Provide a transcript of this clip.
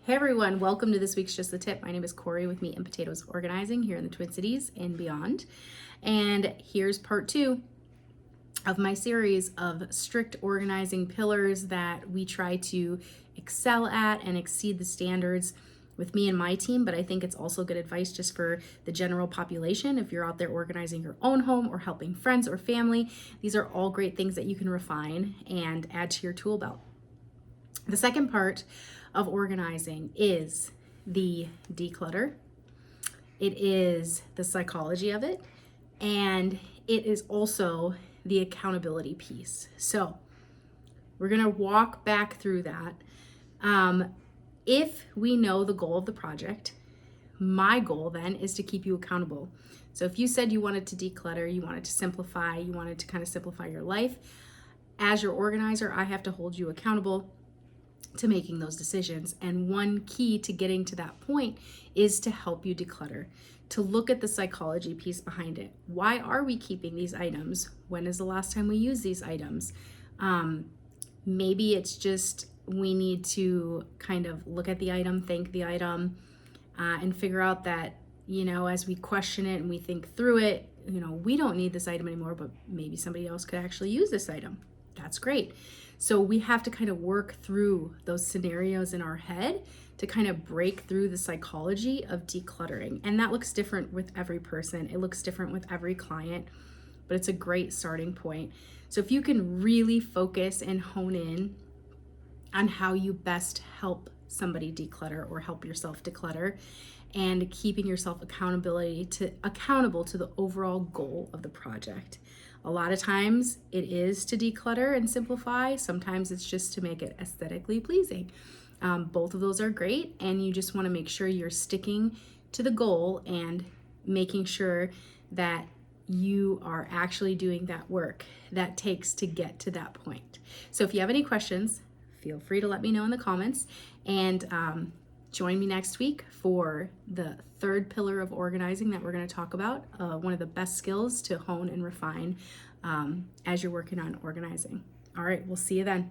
Hey everyone, welcome to this week's Just the Tip. My name is Corey with Meat and Potatoes Organizing here in the Twin Cities and beyond. And here's part 2 of my series of strict organizing pillars that we try to excel at and exceed the standards with me and my team, but I think it's also good advice just for the general population. If you're out there organizing your own home or helping friends or family, these are all great things that you can refine and add to your tool belt. The second part of organizing is the declutter. It is the psychology of it, and it is also the accountability piece. So we're gonna walk back through that. If we know the goal of the project, my goal then is to keep you accountable. So if you said you wanted to declutter, you wanted to simplify, you wanted to kind of simplify your life, as your organizer, I have to hold you accountable to making those decisions. And one key to getting to that point is to help you declutter, to look at the psychology piece behind it. Why are we keeping these items? When is the last time we used these items? Maybe it's just we need to kind of look at the item, thank the item, and figure out that, as we question it and we think through it, we don't need this item anymore, but maybe somebody else could actually use this item. That's great. So we have to kind of work through those scenarios in our head to kind of break through the psychology of decluttering. And that looks different with every person. It looks different with every client, but it's a great starting point. So if you can really focus and hone in on how you best help somebody declutter or help yourself declutter, and keeping yourself accountable to the overall goal of the project. A lot of times it is to declutter and simplify. Sometimes it's just to make it aesthetically pleasing. Both of those are great, and you just want to make sure you're sticking to the goal and making sure that you are actually doing that work that takes to get to that point. So if you have any questions, feel free to let me know in the comments, and join me next week for the third pillar of organizing that we're going to talk about, one of the best skills to hone and refine as you're working on organizing. All right, we'll see you then.